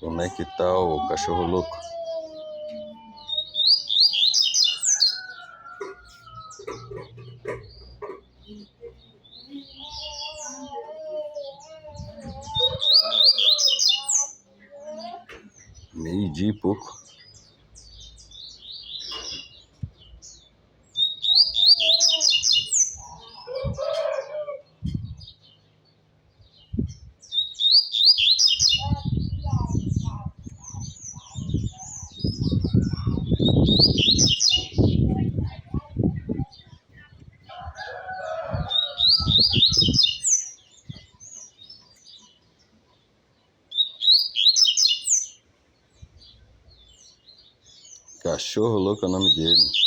Como é que tá o cachorro louco? Meio-dia e pouco. Cachorro louco é o nome dele.